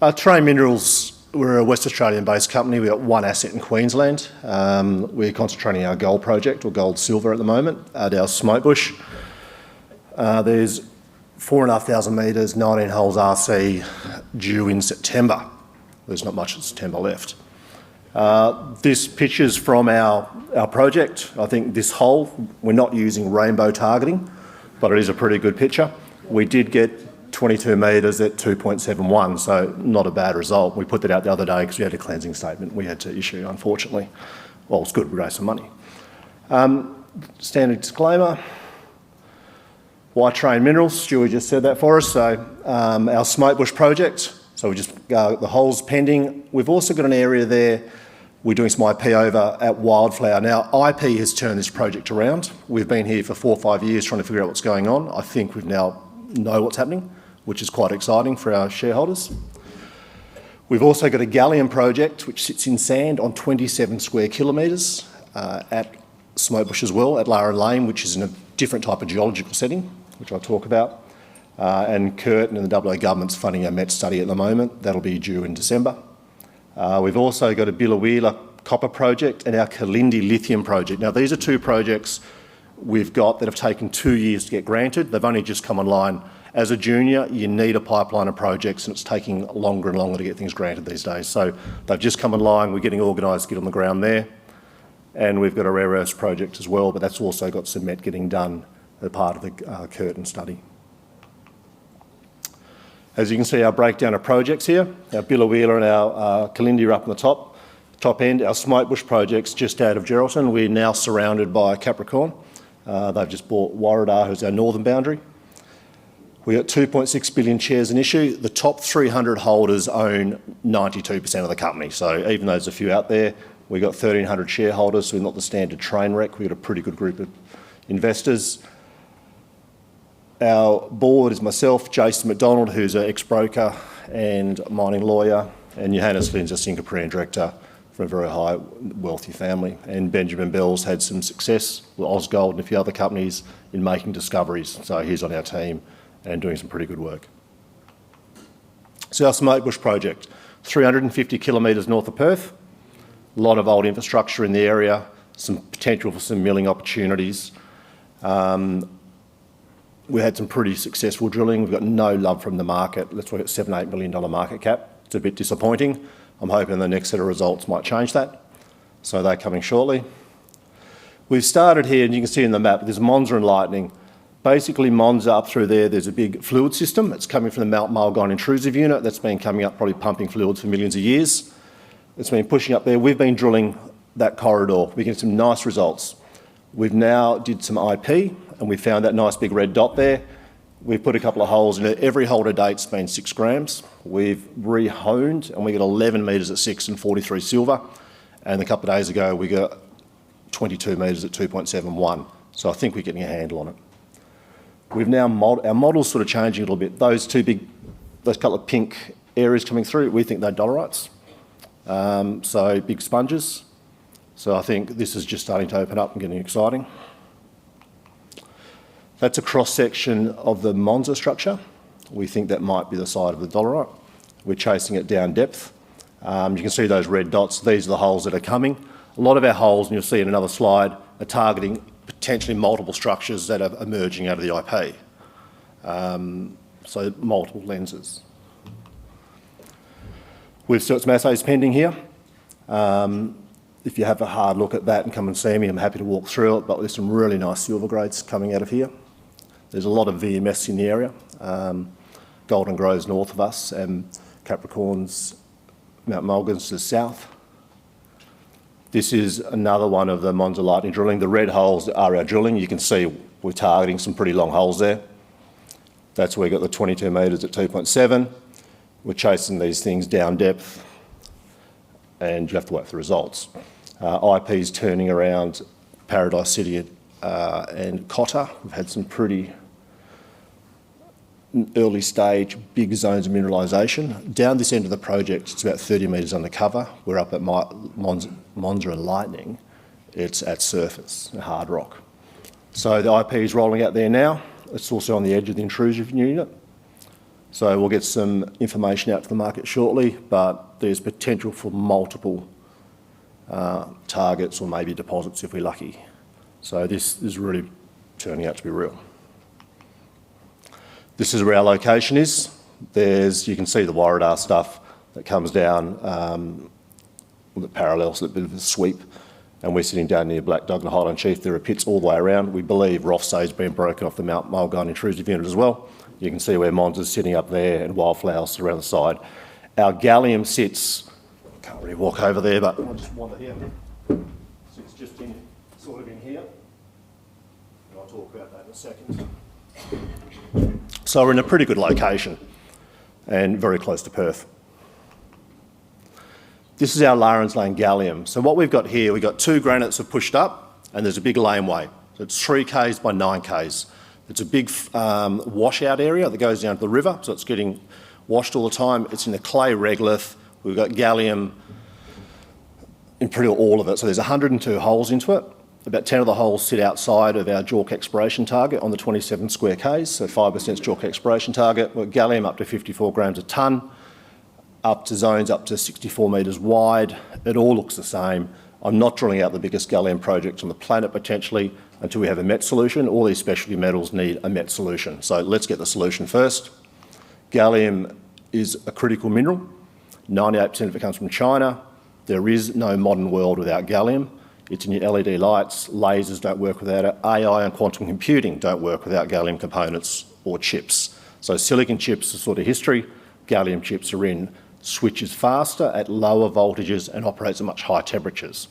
Terrain Minerals, we're a West Australian-based company. We've got one asset in Queensland. We're concentrating our gold project, or gold-silver at the moment, at our Smokebush. There's 4,500 metres, 19 holes RC due in September. There's not much of September left. This picture's from our project. I think this hole, we're not using rainbow targeting, but it is a pretty good picture. We did get 22 metres at 2.71, so not a bad result. We put that out the other day because we had a cleansing statement we had to issue, unfortunately. Well, it's good, we raised some money. Standard disclaimer. Why Terrain Minerals? Stewie just said that for us. So our Smokebush project, so we just the holes pending. We've also got an area there. We're doing some IP over at Wildflower. Now, IP has turned this project around. We've been here for 4 or 5 years trying to figure out what's going on. I think we now know what's happening, which is quite exciting for our shareholders. We've also got a gallium project which sits in sand on 27 square kilometres at Smokebush as well, at Lara Lane, which is in a different type of geological setting, which I'll talk about. And Curtin and the WA government's funding a MET study at the moment. That'll be due in December. We've also got a Billawheeler copper project and our Kalindi lithium project. Now, these are 2 projects we've got that have taken 2 years to get granted. They've only just come online. As a junior, you need a pipeline of projects, and it's taking longer and longer to get things granted these days. So they've just come online. We're getting organised to get on the ground there. And we've got a rare earths project as well, but that's also got some MET getting done as part of the Curtin study. As you can see, our breakdown of projects here, our Billawheeler and our Kalindi are up on the top end. Our Smokebush project's just out of Geraldton. We're now surrounded by Capricorn. They've just bought Warradar, who's our northern boundary. We've got 2.6 billion shares in issue. The top 300 holders own 92% of the company. So even though there's a few out there, we've got 1,300 shareholders, so we're not the standard train wreck. We've got a pretty good group of investors. Our board is myself, Jason McDonald, who's an ex-broker and mining lawyer, and Johannes Lynn's a Singaporean director from a very high, wealthy family. And Benjamin Bell's had some success with Ausgold and a few other companies in making discoveries, so he's on our team and doing some pretty good work. So our Smokebush project, 350 kilometres north of Perth, a lot of old infrastructure in the area, some potential for some milling opportunities. We had some pretty successful drilling. We've got no love from the market. Let's look at $7 to $8 million market cap. It's a bit disappointing. I'm hoping the next set of results might change that. So they're coming shortly. We've started here, and you can see in the map, there's Monza and Lightning. Basically, Monza up through there's a big fluid system. It's coming from the Mount Mulgine intrusive unit. That's been coming up, probably pumping fluids for millions of years. It's been pushing up there. We've been drilling that corridor. We're getting some nice results. We've now did some IP, and we found that nice big red dot there. We've put a couple of holes in it. Every hole to date's been 6 grams. We've re-honed, and we got 11 metres at 6 and 43 silver. And a couple of days ago, we got 22 metres at 2.71. So I think we're getting a handle on it. We've now, our model's sort of changing a little bit. Those couple of pink areas coming through, we think they're dolerites. So big sponges. So I think this is just starting to open up and getting exciting. That's a cross-section of the Monza structure. We think that might be the side of the dolerite. We're chasing it down depth. You can see those red dots. These are the holes that are coming. A lot of our holes, and you'll see in another slide, are targeting potentially multiple structures that are emerging out of the IP. So multiple lenses. We've still got some assays pending here. If you have a hard look at that and come and see me, I'm happy to walk through it, but there's some really nice silver grades coming out of here. There's a lot of VMS in the area. Golden Grove's north of us, and Capricorn's Mount Mulgine's to the south. This is another one of the Monza Lightning drilling. The red holes are our drilling. You can see we're targeting some pretty long holes there. That's where we got the 22 metres at 2.7. We're chasing these things down depth, and you have to wait for the results. IP's turning around Paradise City and Cotter. We've had some pretty early stage big zones of mineralisation. Down this end of the project, it's about 30 metres undercover. We're up at Monza and Lightning. It's at surface, hard rock. So the IP is rolling out there now. It's also on the edge of the intrusive unit. So we'll get some information out to the market shortly, but there's potential for multiple targets or maybe deposits if we're lucky. So this is really turning out to be real. This is where our location is. You can see the Warradar stuff that comes down that parallels a bit of a sweep, and we're sitting down near Black Dog and Highland Chief. There are pits all the way around. We believe Rothsay's been broken off the Mount Mulgunn intrusive unit as well. You can see where Monza's sitting up there and wildflowers around the side. Our gallium sits, can't really walk over there, but I'll just wander here. Sits just sort of in here. And I'll talk about that in a second. So we're in a pretty good location and very close to Perth. This is our Lawrence Lane gallium. So what we've got here, we've got 2 granites have pushed up and there's a big laneway. So it's 3 k's by 9 k's. It's a big washout area that goes down to the river, so it's getting washed all the time. It's in a clay regolith. We've got gallium in pretty well all of it. So there's 102 holes into it. About 10 of the holes sit outside of our JORC exploration target on the 27 square k's, so 5% JORC exploration target. We've got gallium up to 54 grams a tonne, up to zones up to 64 metres wide. It all looks the same. I'm not drilling out the biggest gallium project on the planet potentially until we have a MET solution. All these specialty metals need a MET solution. So let's get the solution first. Gallium is a critical mineral. 98% of it comes from China. There is no modern world without gallium. It's in your LED lights. Lasers don't work without it. AI and quantum computing don't work without gallium components or chips. So silicon chips are sort of history. Gallium chips are in. Switches faster at lower voltages and operates at much higher temperatures.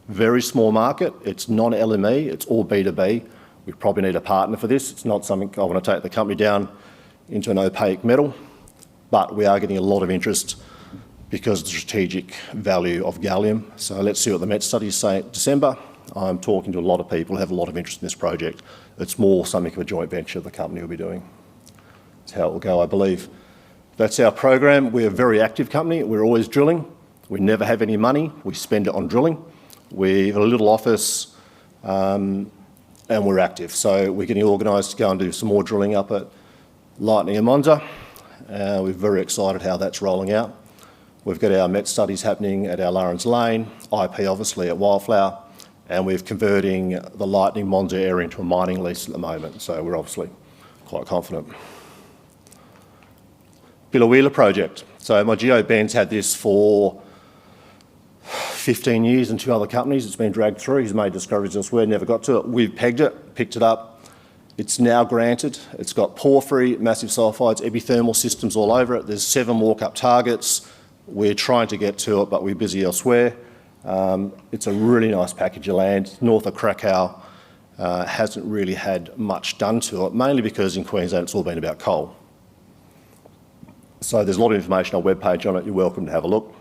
Very small market. It's non-LME. It's all B2B. We probably need a partner for this. It's not something I want to take the company down into an opaque metal, but we are getting a lot of interest because of the strategic value of gallium. So let's see what the MET studies say in December. I'm talking to a lot of people who have a lot of interest in this project. It's more something of a joint venture the company will be doing. That's how it will go, I believe. That's our program. We're a very active company. We're always drilling. We never have any money. We spend it on drilling. We have a little office and we're active. So we're getting organised to go and do some more drilling up at Lightning and Monza. We're very excited how that's rolling out. We've got our MET studies happening at our Lawrence Lane, IP obviously at Wildflower, and we're converting the Lightning Monza area into a mining lease at the moment, so we're obviously quite confident. Billawheeler project. So my geo Ben's had this for 15 years and 2 other companies. It's been dragged through. He's made discoveries elsewhere, never got to it. We've pegged it, picked it up. It's now granted. It's got porphyry, massive sulphides, epithermal systems all over it. There's 7 walk-up targets. We're trying to get to it, but we're busy elsewhere. It's a really nice package of land. North of Krakow hasn't really had much done to it, mainly because in Queensland it's all been about coal. So there's a lot of information on our webpage on it. You're welcome to have a look.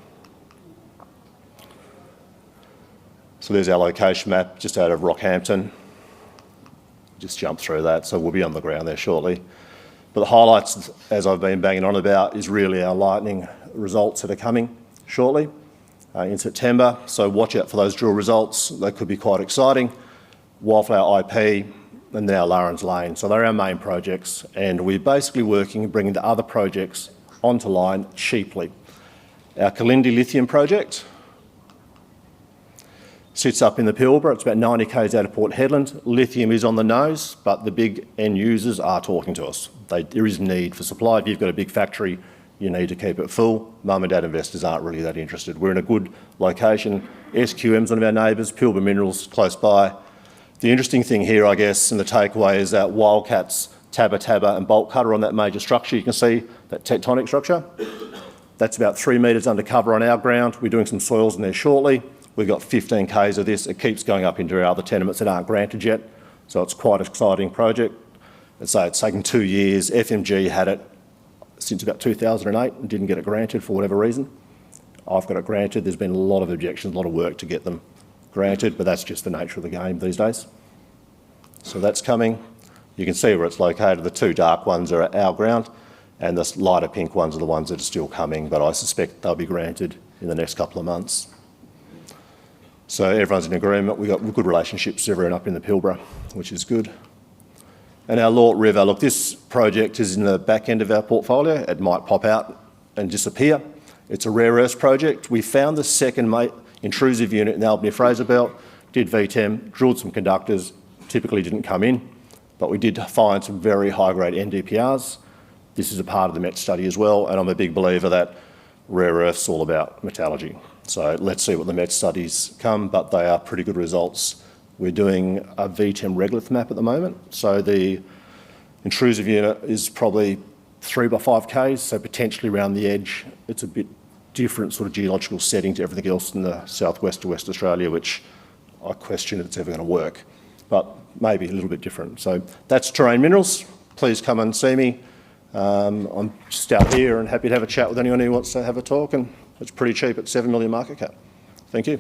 So there's our location map just out of Rockhampton. Just jump through that, so we'll be on the ground there shortly. But the highlights, as I've been banging on about, is really our Lightning results that are coming shortly in September. So watch out for those drill results. They could be quite exciting. Wildflower IP and now Lawrence Lane. So they're our main projects, and we're basically working and bringing the other projects onto line cheaply. Our Kalindi lithium project sits up in the Pilbara. It's about 90 k's out of Port Hedland. Lithium is on the nose, but the big end users are talking to us. There is need for supply. If you've got a big factory, you need to keep it full. Mum and dad investors aren't really that interested. We're in a good location. SQM's one of our neighbours, Pilbara Minerals close by. The interesting thing here, I guess, and the takeaway is that Wildcats, Tabba Tabba and Bolt Cutter on that major structure. You can see that tectonic structure. That's about 3 metres undercover on our ground. We're doing some soils in there shortly. We've got 15 k's of this. It keeps going up into our other tenements that aren't granted yet. So it's quite an exciting project. And so it's taken 2 years. FMG had it since about 2008 and didn't get it granted for whatever reason. I've got it granted. There's been a lot of objections, a lot of work to get them granted, but that's just the nature of the game these days. So that's coming. You can see where it's located. The 2 dark ones are at our ground and the lighter pink ones are the ones that are still coming, but I suspect they'll be granted in the next couple of months. So everyone's in agreement. We've got good relationships with everyone up in the Pilbara, which is good. And our Lort River, look, this project is in the back end of our portfolio. It might pop out and disappear. It's a rare earths project. We found the second intrusive unit in the Albany Fraser Belt, did VTEM, drilled some conductors, typically didn't come in, but we did find some very high-grade NdPrs. This is a part of the MET study as well, and I'm a big believer that rare earths all about metallurgy. So let's see what the MET studies come, but they are pretty good results. We're doing a VTEM regolith map at the moment, so the intrusive unit is probably 3 by 5 Ks, so potentially around the edge. It's a bit different sort of geological setting to everything else in the southwest of West Australia, which I question if it's ever going to work, but maybe a little bit different. So that's Terrain Minerals. Please come and see me. I'm just out here and happy to have a chat with anyone who wants to have a talk, and it's pretty cheap at 7 million market cap. Thank you.